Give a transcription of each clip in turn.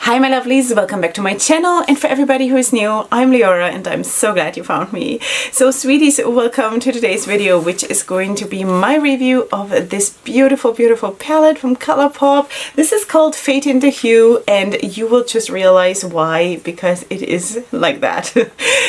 Hi my lovelies, welcome back to my channel, and for everybody who is new, I'm Leorah and I'm so glad you found me. So sweeties, welcome to today's video, which is going to be my review of this beautiful palette from ColourPop. This is called Fade into Hue, and you will just realize why, because it is like that.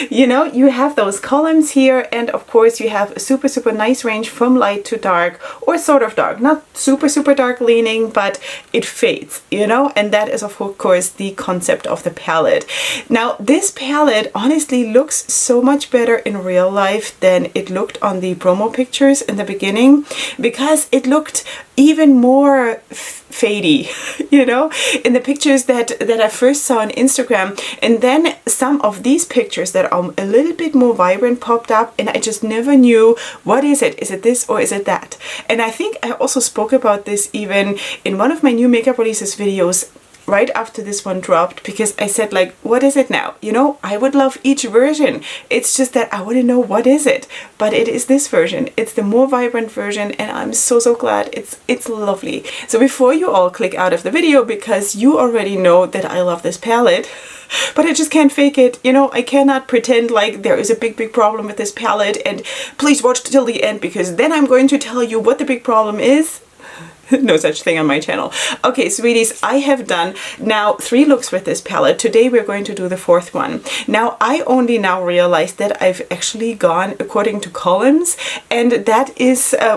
You know, you have those columns here, and of course you have a super nice range from light to dark, or sort of dark, not super dark leaning, but it fades, you know, and that is of course the concept of the palette. Now this palette honestly looks so much better in real life than it looked on the promo pictures in the beginning, because it looked even more fadey, you know, in the pictures that I first saw on Instagram, and then some of these pictures that are a little bit more vibrant popped up, and I just never knew, what is it? Is it this or is it that? And I think I also spoke about this even in one of my new makeup releases videos right after this one dropped, because I said, like, what is it now? You know, I would love each version. It's just that I want to know what is it. But it is this version. It's the more vibrant version, and I'm so glad. It's lovely. So before you all click out of the video, because you already know that I love this palette, but I just can't fake it, you know, I cannot pretend like there is a big problem with this palette, and please watch till the end, because then I'm going to tell you what the big problem is. No such thing on my channel. Okay, sweeties, I have done now 3 looks with this palette. Today we're going to do the 4th one. Now, I only now realized that I've actually gone according to columns, and that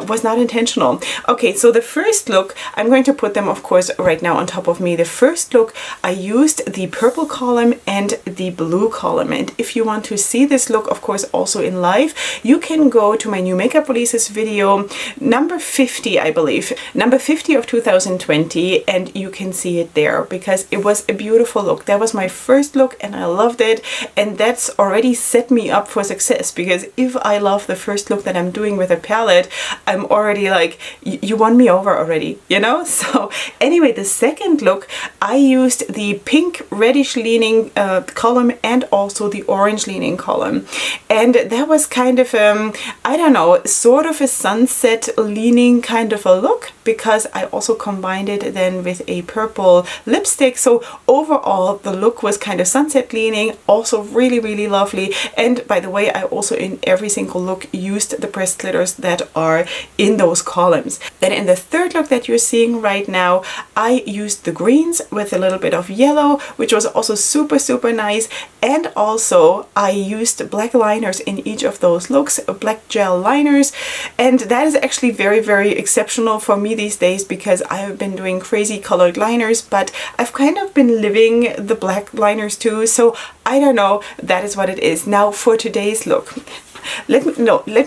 was not intentional. Okay, so the first look, I'm going to put them, of course, right now on top of me. The first look, I used the purple column and the blue column. And if you want to see this look, of course, also in live, you can go to my new makeup releases video, number 50, I believe. Number 50 of 2020, and you can see it there, because it was a beautiful look. That was my first look and I loved it, and that's already set me up for success, because if I love the first look that I'm doing with a palette, I'm already like, you won me over already, you know? So anyway, the second look, I used the pink reddish leaning column and also the orange leaning column, and that was kind of I don't know, sort of a sunset leaning kind of a look, because I also combined it then with a purple lipstick. So overall the look was kind of sunset leaning, also really lovely. And by the way, I also in every single look used the pressed glitters that are in those columns. Then in the third look that you're seeing right now, I used the greens with a little bit of yellow, which was also super nice. And also I used black liners in each of those looks, black gel liners, and that is actually very exceptional for me these days, because I have been doing crazy colored liners, but I've kind of been living the black liners too, so I don't know, that is what it is. Now for today's look, let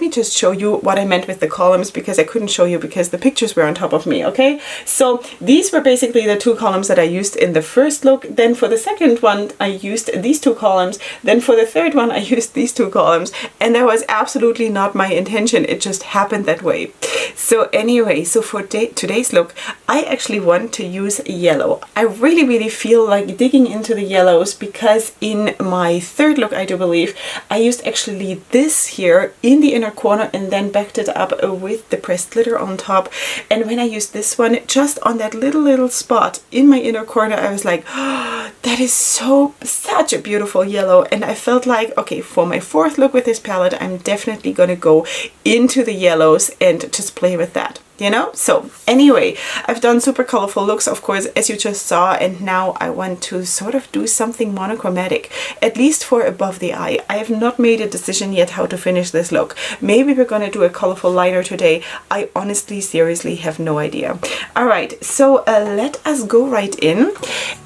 me just show you what I meant with the columns, because I couldn't show you because the pictures were on top of me. Okay, so these were basically the 2 columns that I used in the first look. Then for the second one I used these 2 columns, then for the third one I used these 2 columns, and that was absolutely not my intention, it just happened that way. So anyway, so for today's look, I actually want to use yellow. I really feel like digging into the yellows, because in my third look, I do believe, I used actually this here in the inner corner and then backed it up with the pressed glitter on top. And when I used this one just on that little spot in my inner corner, I was like, oh, that is such a beautiful yellow. And I felt like, okay, for my 4th look with this palette, I'm definitely gonna go into the yellows and just play with that, you know? So anyway, I've done super colorful looks, of course, as you just saw, and now I want to sort of do something monochromatic, at least for above the eye. I have not made a decision yet how to finish this look. Maybe we're gonna do a colorful liner today. I honestly, seriously have no idea. All right, so let us go right in.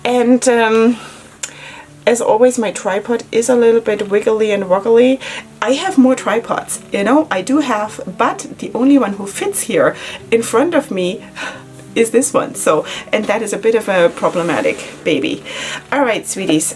And as always, my tripod is a little bit wiggly and woggly. I have more tripods, you know, I do have, but the only one who fits here in front of me is this one. So, and that is a bit of a problematic baby. All right, sweeties.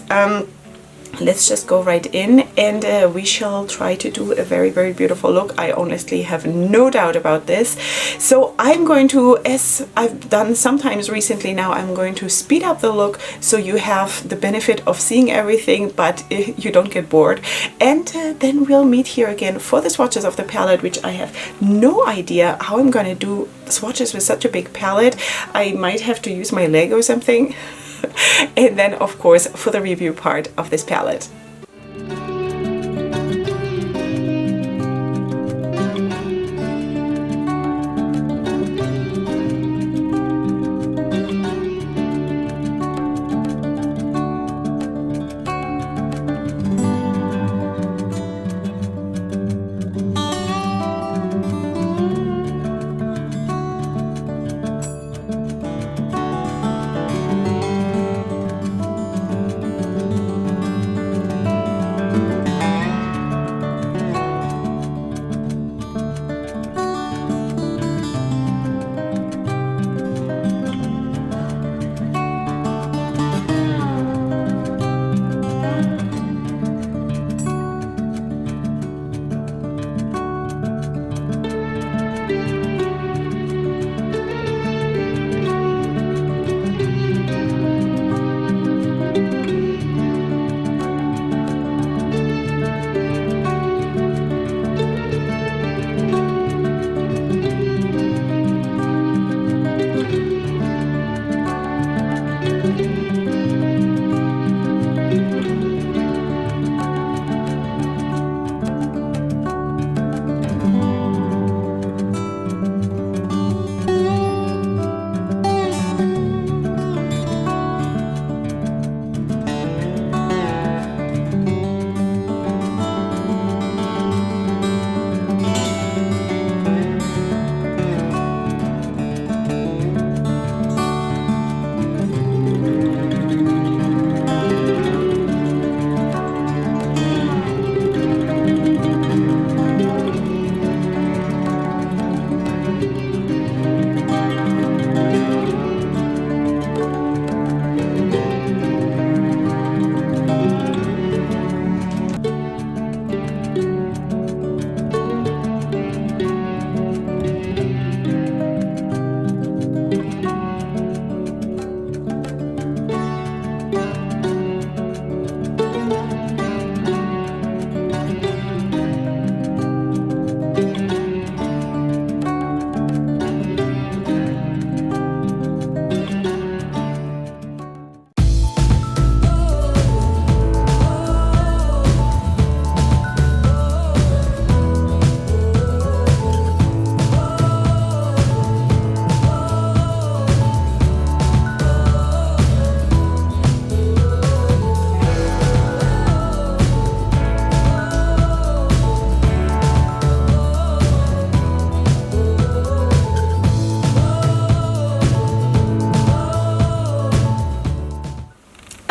Let's just go right in, and we shall try to do a very beautiful look. I honestly have no doubt about this. So I'm going to, as I've done sometimes recently now, I'm going to speed up the look so you have the benefit of seeing everything, but you don't get bored. And then we'll meet here again for the swatches of the palette, which I have no idea how I'm going to do swatches with such a big palette. I might have to use my leg or something. and then of course for the review part of this palette.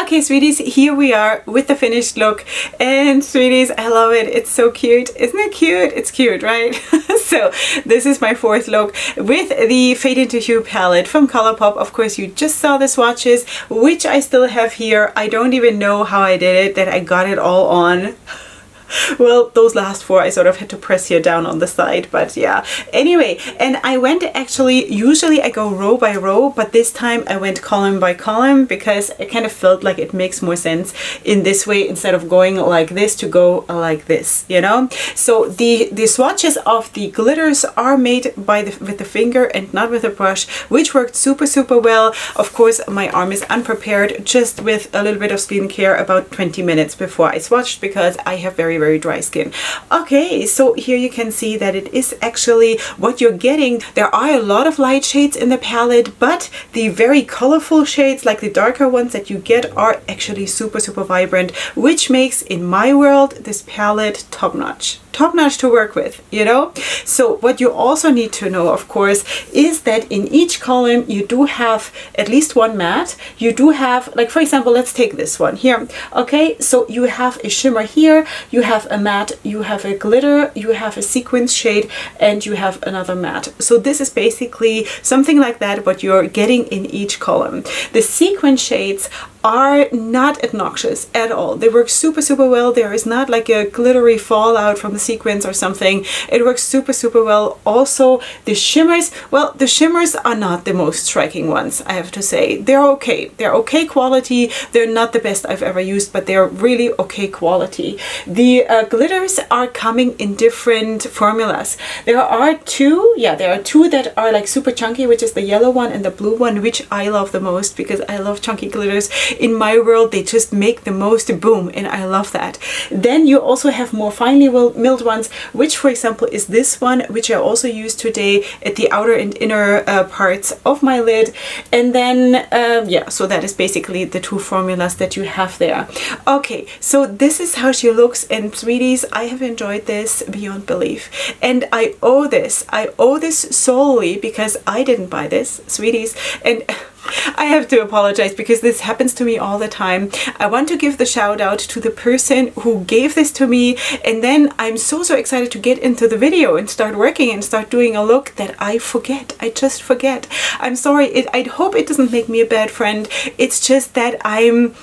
Okay, sweeties, here we are with the finished look, and sweeties, I love it. It's so cute. Isn't it cute? It's cute, right? So this is my fourth look with the Fade into Hue palette from ColourPop. Of course, you just saw the swatches, which I still have here. I don't even know how I did it, that I got it all on. Well, those last four I sort of had to press here down on the side, but yeah. Anyway, and I went actually, usually I go row by row, but this time I went column by column because I kind of felt like it makes more sense in this way instead of going like this to go like this, you know? So the swatches of the glitters are made by with the finger and not with a brush, which worked super well. Of course, my arm is unprepared, just with a little bit of skincare about 20 minutes before I swatched because I have very dry skin. Okay, so here you can see that it is actually what you're getting. There are a lot of light shades in the palette, but the very colorful shades, like the darker ones that you get, are actually super vibrant, which makes, in my world, this palette top-notch to work with, you know? So what you also need to know, of course, is that in each column you do have at least one matte. You do have, like, for example, let's take this one here. Okay, so you have a shimmer here, you have a matte, you have a glitter, you have a sequence shade, and you have another matte. So this is basically something like that, what you're getting in each column. The sequence shades are not obnoxious at all. They work super well. There is not like a glittery fallout from the sequence or something. It works super, super well. Also, the shimmers, well, the shimmers are not the most striking ones, I have to say. They're okay. They're okay quality. They're not the best I've ever used, but they're really okay quality. The glitters are coming in different formulas. There are two, yeah, there are two that are like super chunky, which is the yellow one and the blue one, which I love the most because I love chunky glitters. In my world, they just make the most boom, and I love that. Then you also have more finely milled ones, which for example is this one, which I also used today at the outer and inner parts of my lid. And then yeah, so that is basically the two formulas that you have there. Okay, so this is how she looks, and sweeties, I have enjoyed this beyond belief, and I owe this solely because I didn't buy this, sweeties, and I have to apologize because this happens to me all the time. I want to give the shout out to the person who gave this to me, and then I'm so excited to get into the video and start working and start doing a look that I forget. I just forget. I'm sorry. I hope it doesn't make me a bad friend. It's just that I'm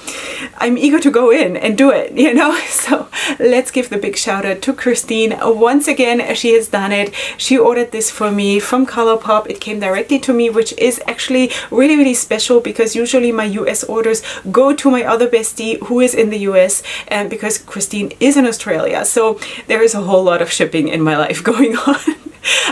eager to go in and do it, you know? So let's give the big shout out to Christine. Once again, she has done it. She ordered this for me from ColourPop. It came directly to me, which is actually really, really special because usually my US orders go to my other bestie who is in the US, and because Christine is in Australia, so there is a whole lot of shipping in my life going on.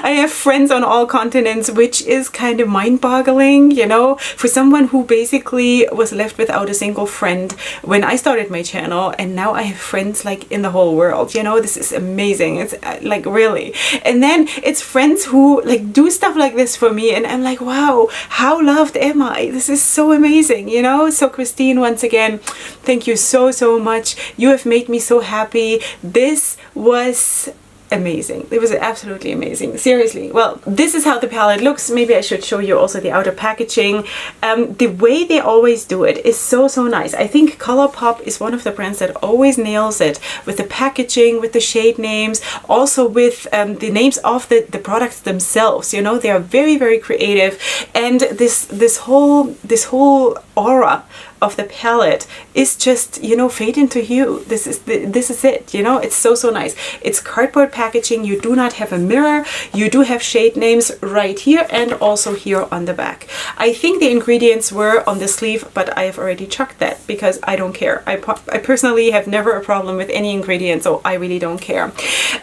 I have friends on all continents, which is kind of mind-boggling, you know, for someone who basically was left without a single friend when I started my channel, and now I have friends like in the whole world, you know. This is amazing. It's like really. And then it's friends who like do stuff like this for me, and I'm like, wow, how loved am I? This is so amazing, you know. So Christine, once again, thank you so much. You have made me so happy. This was amazing. It was absolutely amazing. Seriously. Well, this is how the palette looks. Maybe I should show you also the outer packaging. The way they always do it is so nice. I think ColourPop is one of the brands that always nails it with the packaging, with the shade names, also with the names of the products themselves. You know, they are very creative, and this whole aura of the palette is just, you know, fade into hue. This is it, you know. It's so nice. It's cardboard packaging. You do not have a mirror. You do have shade names right here and also here on the back. I think the ingredients were on the sleeve, but I have already chucked that because I don't care. I personally have never a problem with any ingredient, so I really don't care.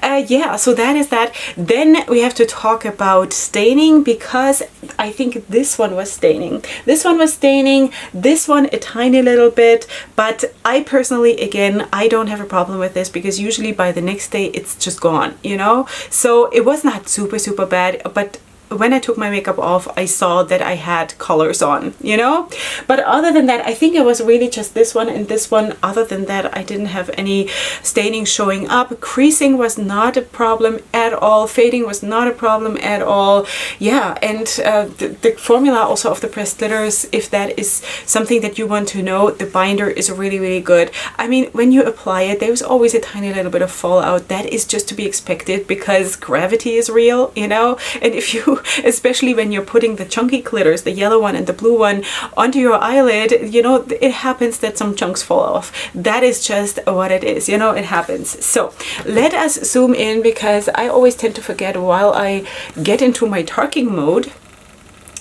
Yeah, so that is that. Then we have to talk about staining, because I think this one was staining. This one was staining. This one a tiny little bit, but I personally, again, I don't have a problem with this because usually by the next day it's just gone, you know. So it was not super bad, but when I took my makeup off, I saw that I had colors on, you know. But other than that, I think it was really just this one and this one. Other than that, I didn't have any staining showing up. Creasing was not a problem at all. Fading was not a problem at all. Yeah, and the formula also of the pressed glitters, if that is something that you want to know, the binder is really good. I mean, when you apply it, there's always a tiny little bit of fallout. That is just to be expected because gravity is real, you know. And if you, especially when you're putting the chunky glitters, the yellow one and the blue one, onto your eyelid, you know, it happens that some chunks fall off. That is just what it is, you know, it happens. So let us zoom in because I always tend to forget while I get into my darking mode.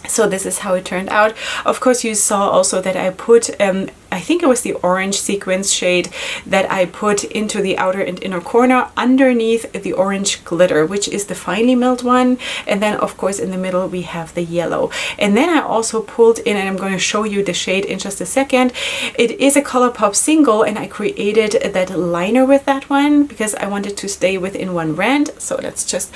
So this is how it turned out. Of course, you saw also that I put, I think it was the orange sequence shade that I put into the outer and inner corner underneath the orange glitter, which is the finely milled one. And then of course in the middle we have the yellow. And then I also pulled in, and I'm going to show you the shade in just a second. It is a ColourPop single, and I created that liner with that one because I wanted to stay within one brand. So let's just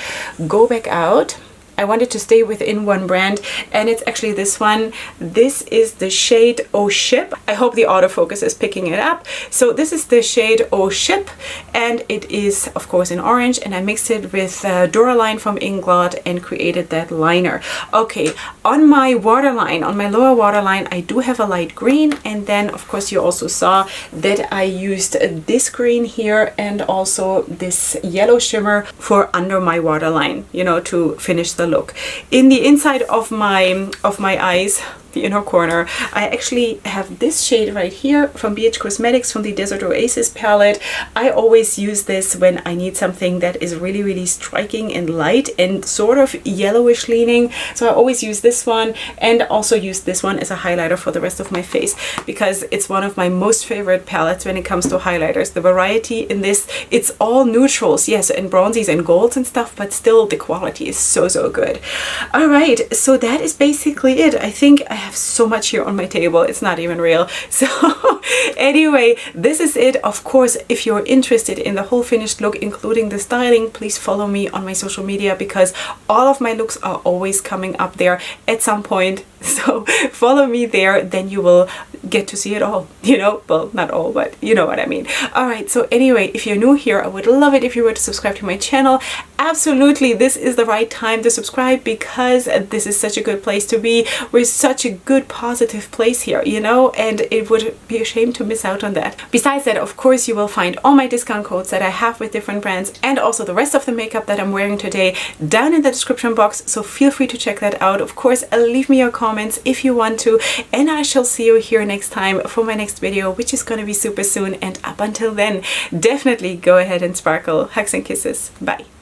go back out. I wanted to stay within one brand, and it's actually this one. This is the shade Oh Ship. I hope the autofocus is picking it up. So this is the shade Oh Ship, and it is of course in orange, and I mixed it with Duraline from Inglot and created that liner. Okay, on my waterline, on my lower waterline, I do have a light green, and then of course you also saw that I used this green here and also this yellow shimmer for under my waterline, you know, to finish the look. In the inside of my eyes, the inner corner. I actually have this shade right here from BH Cosmetics from the Desert Oasis palette. I always use this when I need something that is really, really striking and light and sort of yellowish leaning. So I always use this one, and also use this one as a highlighter for the rest of my face, because it's one of my most favorite palettes when it comes to highlighters. The variety in this, it's all neutrals, yes, and bronzies and golds and stuff, but still the quality is so, so good. All right, so that is basically it. I think I have so much here on my table, it's not even real. So anyway, this is it. Of course, if you're interested in the whole finished look, including the styling, please follow me on my social media, because all of my looks are always coming up there at some point. So follow me there, then you will get to see it all, you know, well, not all, but you know what I mean. All right, so anyway, if you're new here, I would love it if you were to subscribe to my channel. Absolutely, this is the right time to subscribe, because this is such a good place to be. We're such a good positive place here, you know, and it would be a shame to miss out on that. Besides that, of course, you will find all my discount codes that I have with different brands, and also the rest of the makeup that I'm wearing today down in the description box, so feel free to check that out. Of course, leave me your comments if you want to, and I shall see you here next time for my next video, which is going to be super soon. And up until then, definitely go ahead and sparkle. Hugs and kisses. Bye.